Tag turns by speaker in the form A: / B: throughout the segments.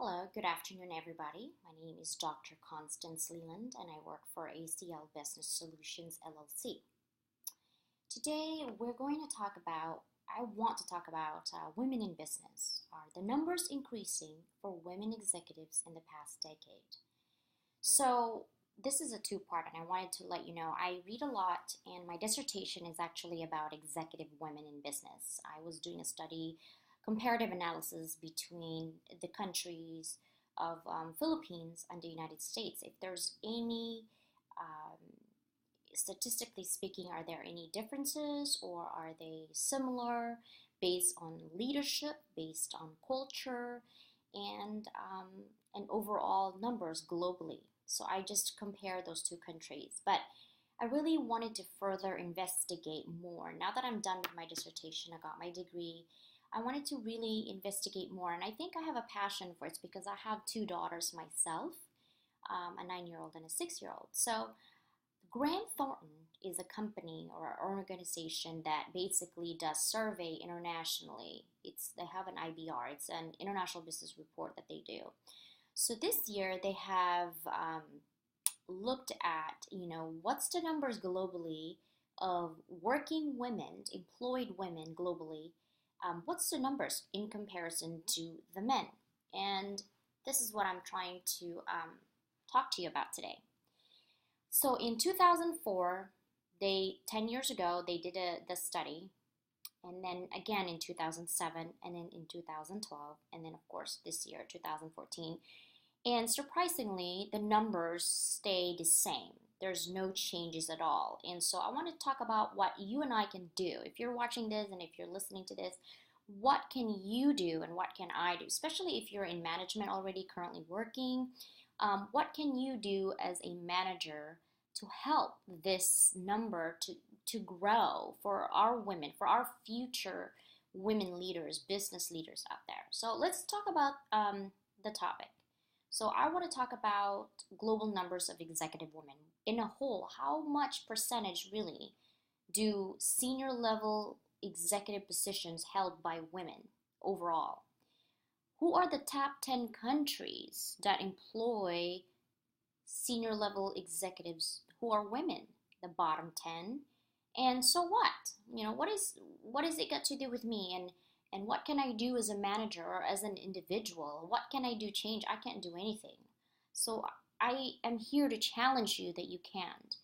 A: Hello, good afternoon, everybody. My name is Dr. Constance Leland, and I work for ACL Business Solutions LLC. Today, I want to talk about women in business. Are the numbers increasing for women executives in the past decade? So, this is a two-part, and I wanted to let you know I read a lot, and my dissertation is actually about executive women in business. I was doing a study comparative analysis between the countries of Philippines and the United States. If there's any, statistically speaking, are there any differences or are they similar based on leadership, based on culture, and overall numbers globally? So I just compare those two countries. But I really wanted to further investigate more. Now that I'm done with my dissertation, I got my degree, I wanted to really investigate more, and I think I have a passion for it because I have two daughters myself, a 9-year-old and a 6-year-old. So Grant Thornton is a company or an organization that basically does survey internationally. They have an IBR, it's an international business report that they do. So this year they have looked at, what's the numbers globally of working women, employed women globally. What's the numbers in comparison to the men? And this is what I'm trying to talk to you about today. So in 2004, 10 years ago, they did the study, and then again in 2007, and then in 2012, and then of course this year, 2014. And surprisingly, the numbers stay the same. There's no changes at all. And so I want to talk about what you and I can do. If you're watching this and if you're listening to this, what can you do and what can I do? Especially if you're in management already, currently working. What can you do as a manager to help this number to grow for our women, for our future women leaders, business leaders out there? So let's talk about the topic. So I want to talk about global numbers of executive women. In a whole, how much percentage really do senior level executive positions held by women overall? Who are the top 10 countries that employ senior level executives who are women? The bottom 10. And so what? What is it got to do with me? And what can I do as a manager or as an individual? What can I do change? I can't do anything. So I am here to challenge you that you can't.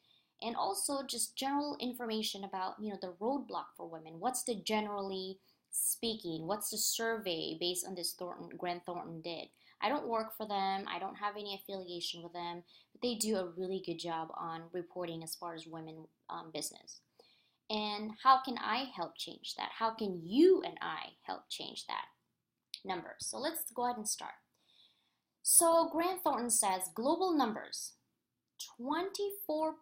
A: And also just general information about, the roadblock for women. What's the generally speaking? What's the survey based on this Grant Thornton did? I don't work for them. I don't have any affiliation with them. But they do a really good job on reporting as far as women business. And how can I help change that? How can you and I help change that number? So let's go ahead and start. So Grant Thornton says global numbers, 24%.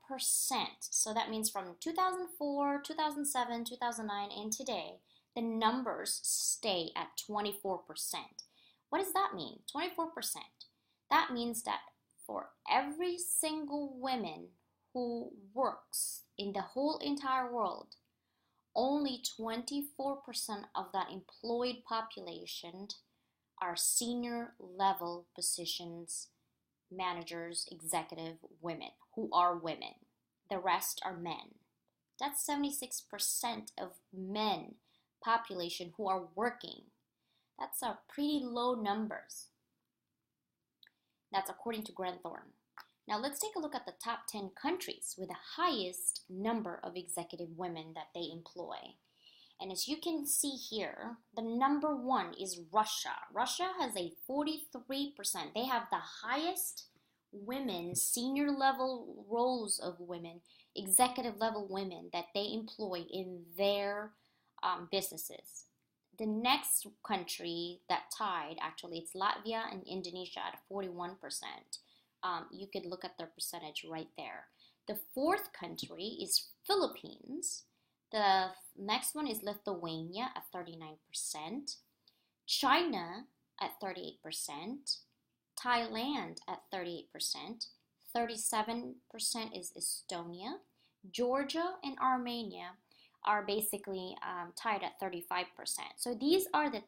A: So that means from 2004, 2007, 2009, and today, the numbers stay at 24%. What does that mean? 24%. That means that for every single woman who works in the whole entire world, only 24% of that employed population are senior level positions, managers, executive women who are women. The rest are men. That's 76% of men population who are working. That's a pretty low numbers. That's according to Grant Thornton. Now let's take a look at the top 10 countries with the highest number of executive women that they employ. And as you can see here, the number one is Russia. Russia has a 43%. They have the highest women, senior level roles of women, executive level women that they employ in their businesses. The next country that tied, actually, it's Latvia and Indonesia at 41%. You could look at their percentage right there. The fourth country is Philippines. The next one is Lithuania at 39%. China at 38%. Thailand at 38%. 37% is Estonia. Georgia and Armenia are basically tied at 35%. So these are the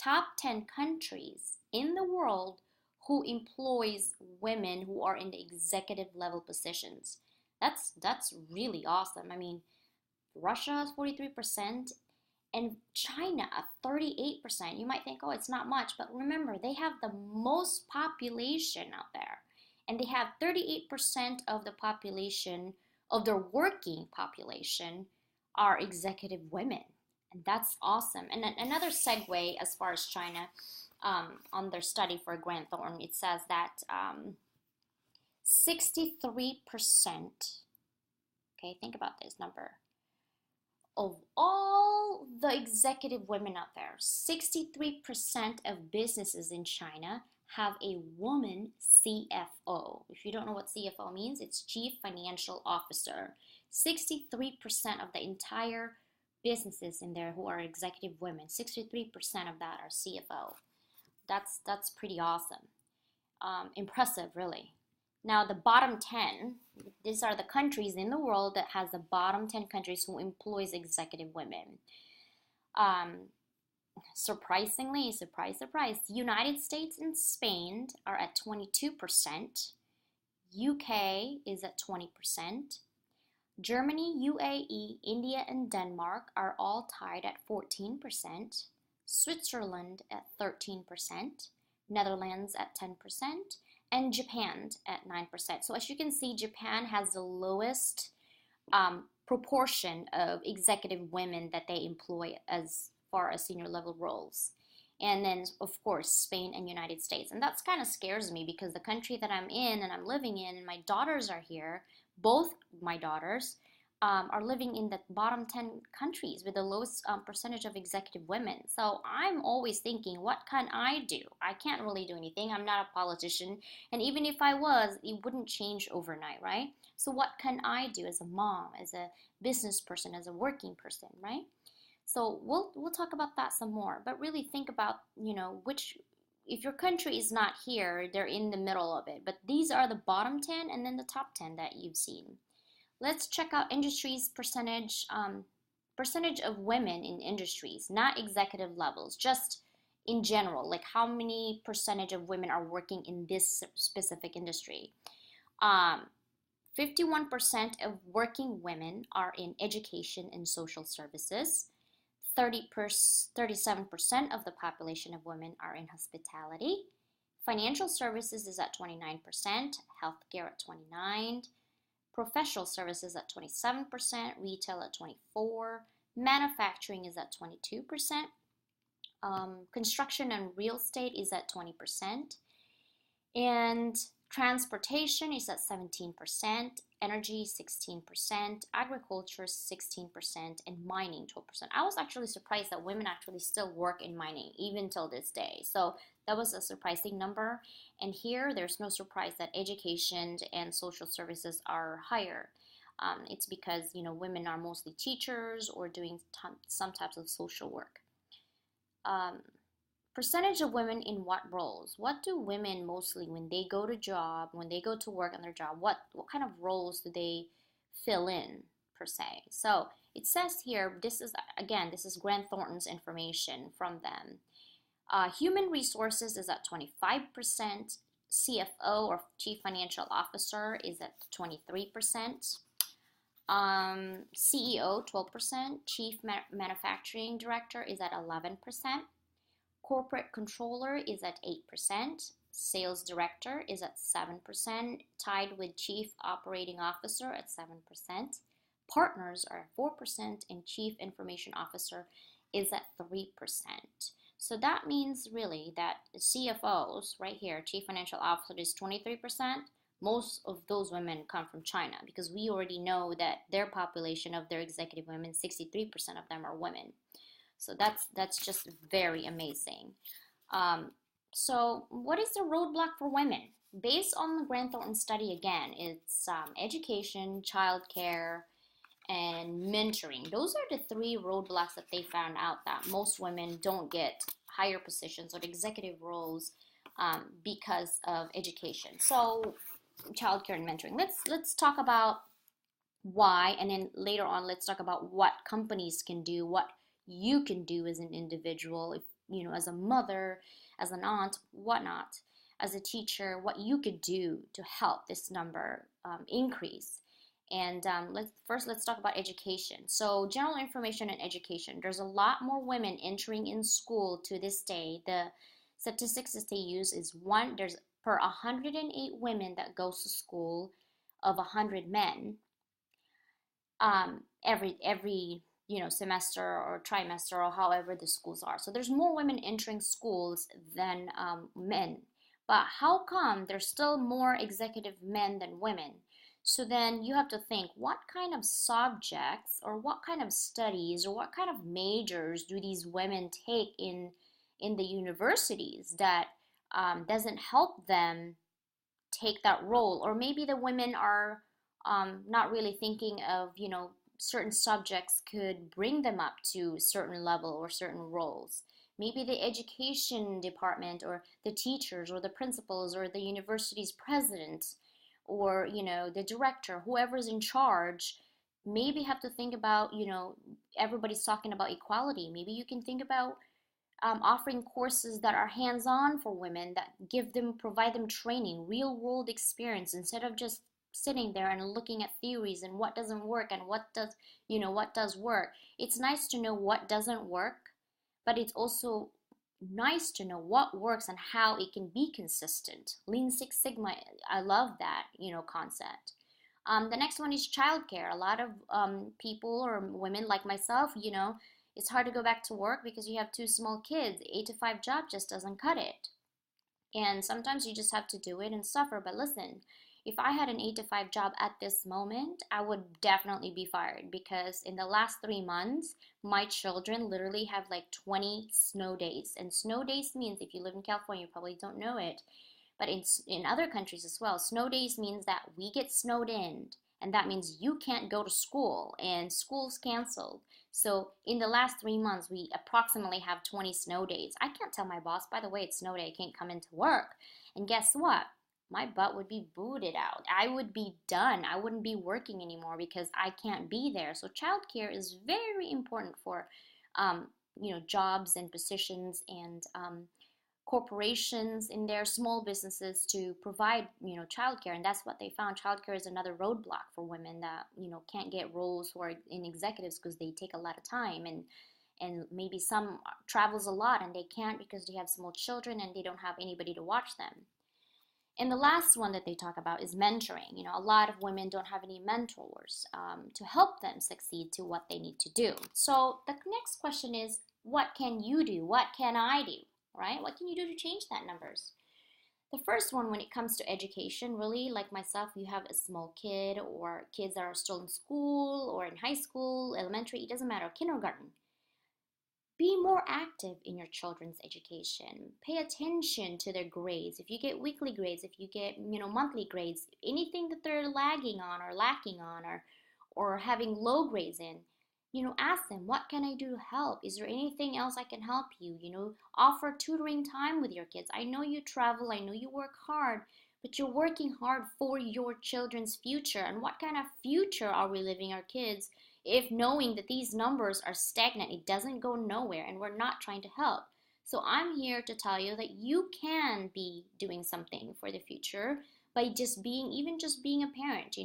A: top 10 countries in the world who employs women who are in the executive level positions. That's really awesome. I mean, Russia has 43% and China at 38%. You might think, oh, it's not much, but remember, they have the most population out there. And they have 38% of the population, of their working population, are executive women. And that's awesome. And another segue as far as China, on their study for Grant Thornton, it says that 63%, okay, think about this number, of all the executive women out there, 63% of businesses in China have a woman CFO. If you don't know what CFO means, it's Chief Financial Officer. 63% of the entire businesses in there who are executive women, 63% of that are CFO. That's pretty awesome. Impressive, really. Now, the bottom 10, these are the countries in the world that has the bottom 10 countries who employs executive women. Surprisingly, surprise, surprise, the United States and Spain are at 22%. UK is at 20%. Germany, UAE, India, and Denmark are all tied at 14%. Switzerland at 13%. Netherlands at 10%. And Japan at 9%. So as you can see, Japan has the lowest proportion of executive women that they employ as far as senior level roles. And then, of course, Spain and United States. And that's kind of scares me because the country that I'm in and I'm living in and my daughters are here, both my daughters, are living in the bottom 10 countries with the lowest percentage of executive women. So I'm always thinking, what can I do? I can't really do anything. I'm not a politician. And even if I was, it wouldn't change overnight, right? So what can I do as a mom, as a business person, as a working person, right? So we'll talk about that some more. But really think about, if your country is not here, they're in the middle of it. But these are the bottom 10 and then the top 10 that you've seen. Let's check out industries percentage of women in industries, not executive levels, just in general, like how many percentage of women are working in this specific industry. 51% of working women are in education and social services. 37% of the population of women are in hospitality. Financial services is at 29%, healthcare at 29%. Professional services at 27%, retail at 24%, manufacturing is at 22%, construction and real estate is at 20%, and transportation is at 17%, energy 16%, agriculture 16%, and mining 12%. I was actually surprised that women actually still work in mining even till this day. So that was a surprising number. And here, there's no surprise that education and social services are higher. It's because, women are mostly teachers or doing some types of social work. Percentage of women in what roles? What do women mostly, when they go to job, when they go to work on their job, what kind of roles do they fill in, per se? So it says here, this is Grant Thornton's information from them. Human resources is at 25%. CFO or Chief Financial Officer is at 23%. CEO 12%. Chief Manufacturing Director is at 11%. Corporate Controller is at 8%. Sales Director is at 7%, tied with Chief Operating Officer at 7%. Partners are at 4%, and Chief Information Officer is at 3%. So that means really that CFOs, right here, Chief Financial Officer is 23%. Most of those women come from China because we already know that their population of their executive women, 63% of them are women. So that's just very amazing. So what is the roadblock for women? Based on the Grant Thornton study, again, it's education, childcare, and mentoring. Those are the 3 roadblocks that they found out that most women don't get higher positions or executive roles because of education. So childcare and mentoring. Let's talk about why, and then later on let's talk about what companies can do, what you can do as an individual as a mother, as an aunt, whatnot, as a teacher, what you could do to help this number increase. And let's talk about education. So general information and education. There's a lot more women entering in school to this day. The statistics that they use is there's per 108 women that goes to school of 100 men, every semester or trimester or however the schools are. So there's more women entering schools than men. But how come there's still more executive men than women? So then you have to think, what kind of subjects or what kind of studies or what kind of majors do these women take in the universities that doesn't help them take that role? Or maybe the women are not really thinking of, certain subjects could bring them up to a certain level or certain roles. Maybe the education department or the teachers or the principals or the university's president or, the director, whoever's in charge, maybe have to think about, everybody's talking about equality. Maybe you can think about offering courses that are hands-on for women that provide them training, real world experience, instead of just sitting there and looking at theories and what doesn't work and what does work. It's nice to know what doesn't work, but it's also nice to know what works and how it can be consistent. Lean Six Sigma, I love that, concept. The next one is childcare. A lot of people or women like myself, it's hard to go back to work because you have two small kids. 8 to 5 job just doesn't cut it. And sometimes you just have to do it and suffer. But listen, if I had an 8 to 5 job at this moment, I would definitely be fired because in the last 3 months, my children literally have like 20 snow days. And snow days means, if you live in California, you probably don't know it, but in other countries as well, snow days means that we get snowed in. And that means you can't go to school and school's canceled. So in the last 3 months, we approximately have 20 snow days. I can't tell my boss, by the way, it's snow day, I can't come into work. And guess what? My butt would be booted out. I would be done. I wouldn't be working anymore because I can't be there. So childcare is very important for, jobs and positions and corporations in their small businesses to provide, childcare. And that's what they found. Childcare is another roadblock for women that, can't get roles who are in executives because they take a lot of time and maybe some travels a lot and they can't because they have small children and they don't have anybody to watch them. And the last one that they talk about is mentoring. A lot of women don't have any mentors to help them succeed to what they need to do. So the next question is, what can you do? What can I do? Right? What can you do to change that numbers? The first one, when it comes to education, really, like myself, you have a small kid or kids that are still in school or in high school, elementary, it doesn't matter, kindergarten. Be more active in your children's education. Pay attention to their grades. If you get weekly grades, if you get, monthly grades, anything that they're lagging on or lacking on or having low grades in, ask them, what can I do to help? Is there anything else I can help you? Offer tutoring time with your kids. I know you travel, I know you work hard, but you're working hard for your children's future. And what kind of future are we leaving our kids if knowing that these numbers are stagnant? It doesn't go nowhere and we're not trying to help. So I'm here to tell you that you can be doing something for the future by just being a parent,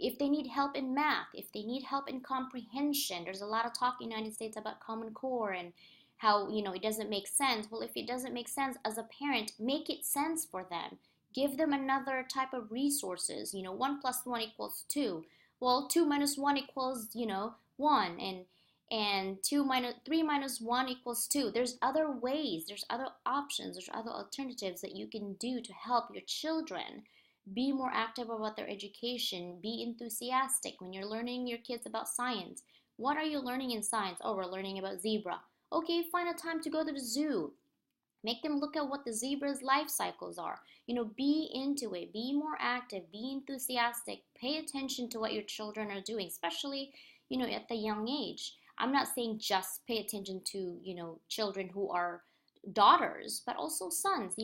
A: If they need help in math, if they need help in comprehension, there's a lot of talk in the United States about Common Core and how, it doesn't make sense. Well, if it doesn't make sense as a parent, make it sense for them. Give them another type of resources. 1 + 1 = 2. Well, 2 - 1 equals, 1. And 3 - 1 = 2. There's other ways, there's other options, there's other alternatives that you can do to help your children be more active about their education, be enthusiastic when you're learning your kids about science. What are you learning in science? Oh, we're learning about zebra. Okay, find a time to go to the zoo. Make them look at what the zebra's life cycles are. Be into it, be more active, be enthusiastic, pay attention to what your children are doing, especially, at the young age. I'm not saying just pay attention to, children who are daughters, but also sons,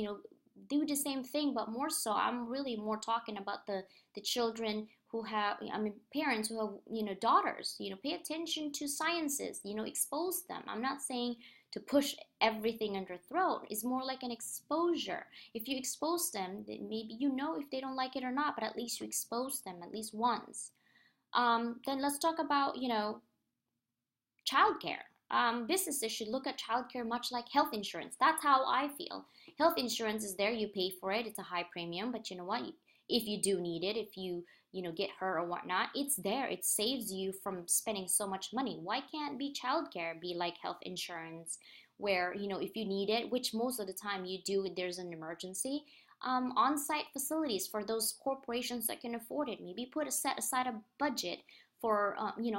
A: do the same thing, but more so, I'm really more talking about the children who have, parents who have, daughters, pay attention to sciences, expose them. I'm not saying to push everything under throat. It's more like an exposure. If you expose them, then maybe you know if they don't like it or not, but at least you expose them at least once. Then let's talk about, childcare. Businesses should look at childcare much like health insurance. That's how I feel. Health insurance is there, you pay for it, it's a high premium, but you know what? If you do need it, if you get hurt or whatnot, it's there. It saves you from spending so much money. Why can't be childcare be like health insurance, where if you need it, which most of the time you do, there's an emergency. On-site facilities for those corporations that can afford it. Maybe set aside a budget for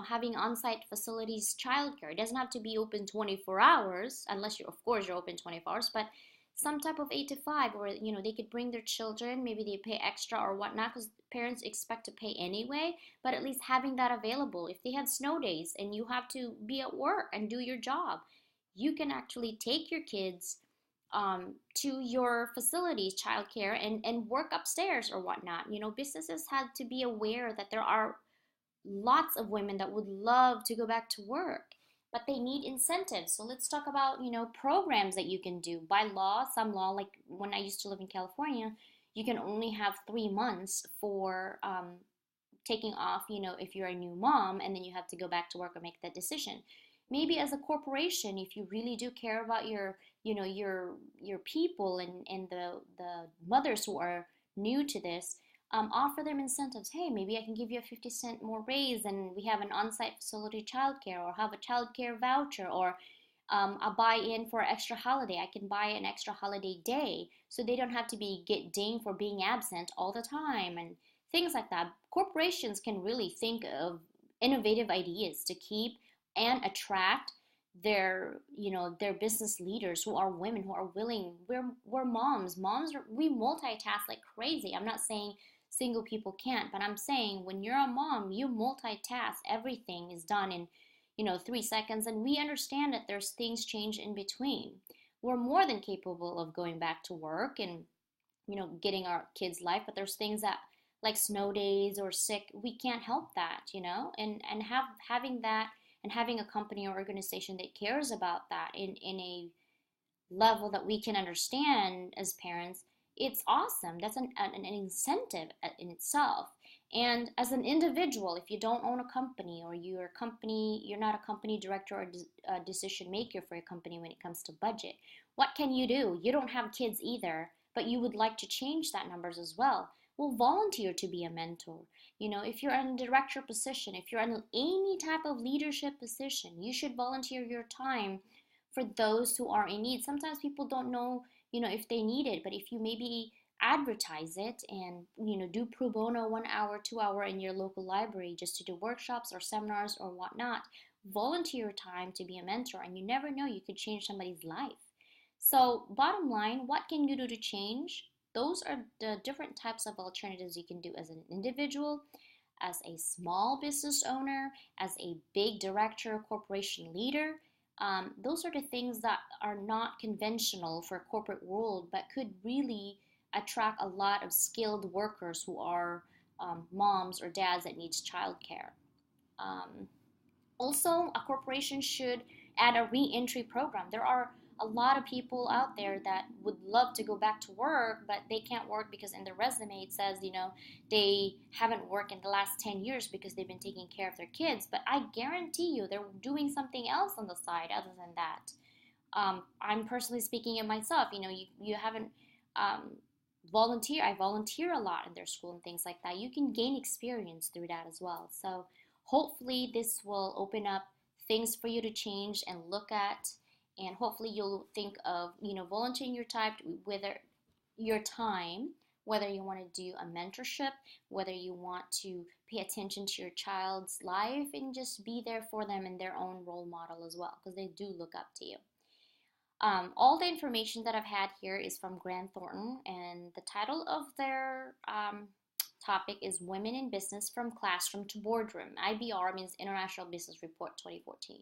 A: having on-site facilities childcare. It doesn't have to be open 24 hours, unless of course you're open 24 hours, but some type of 8 to 5, where they could bring their children. Maybe they pay extra or whatnot, because parents expect to pay anyway, but at least having that available. If they have snow days and you have to be at work and do your job, you can actually take your kids to your facilities, childcare, and work upstairs or whatnot. Businesses had to be aware that there are lots of women that would love to go back to work, but they need incentives. So let's talk about, programs that you can do. By law, some law, like when I used to live in California, you can only have 3 months for taking off, if you're a new mom, and then you have to go back to work or make that decision. Maybe as a corporation, if you really do care about your people and the mothers who are new to this, offer them incentives. Hey, maybe I can give you a 50 cent more raise, and we have an on-site facility childcare, or have a childcare voucher, or a buy-in for an extra holiday. I can buy an extra holiday day, so they don't have to get dinged for being absent all the time, and things like that. Corporations can really think of innovative ideas to keep and attract their business leaders, who are women, who are willing. We're moms. We multitask like crazy. I'm not saying single people can't, but I'm saying when you're a mom, you multitask. Everything is done in 3 seconds, and we understand that there's things change in between. We're more than capable of going back to work and getting our kids' life, but there's things that, like snow days or sick, we can't help that, and having that, and having a company or organization that cares about that in a level that we can understand as parents, it's awesome. That's an incentive in itself. And as an individual, if you don't own a company, or you're not a company director or a decision maker for your company when it comes to budget, what can you do? You don't have kids either, but you would like to change that numbers as well. Well, volunteer to be a mentor. If you're in a director position, if you're in any type of leadership position, you should volunteer your time for those who are in need. Sometimes people don't know, if they need it, but if you maybe advertise it and, do pro bono 1 hour, 2 hour in your local library, just to do workshops or seminars or whatnot, volunteer your time to be a mentor, and you never know, you could change somebody's life. So bottom line, what can you do to change? Those are the different types of alternatives you can do as an individual, as a small business owner, as a big director, corporation leader. Those are the things that are not conventional for a corporate world, but could really attract a lot of skilled workers who are moms or dads that needs childcare. Also, a corporation should add a re-entry program. There are a lot of people out there that would love to go back to work, but they can't work because in their resume it says, they haven't worked in the last 10 years because they've been taking care of their kids. But I guarantee you they're doing something else on the side other than that. I'm personally speaking of myself. You haven't volunteer. I volunteer a lot in their school and things like that. You can gain experience through that as well. So hopefully this will open up things for you to change and look at. And hopefully you'll think of, volunteering your time, whether you want to do a mentorship, whether you want to pay attention to your child's life and just be there for them and their own role model as well, because they do look up to you. All the information that I've had here is from Grant Thornton, and the title of their topic is Women in Business from Classroom to Boardroom. IBR means International Business Report 2014.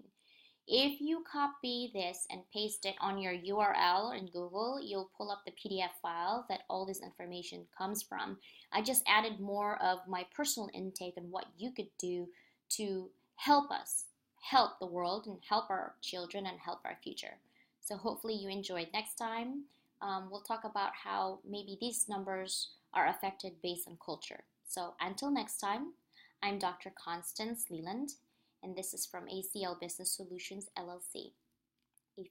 A: If you copy this and paste it on your URL in Google, you'll pull up the PDF file that all this information comes from. I just added more of my personal intake on what you could do to help us, help the world, and help our children and help our future. So hopefully you enjoyed. Next time, we'll talk about how maybe these numbers are affected based on culture. So until next time, I'm Dr. Constance Leland, and this is from ACL Business Solutions LLC.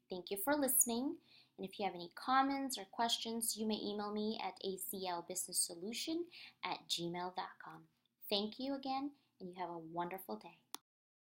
A: Thank you for listening. And if you have any comments or questions, you may email me at aclbusinesssolution@gmail.com. Thank you again, and you have a wonderful day.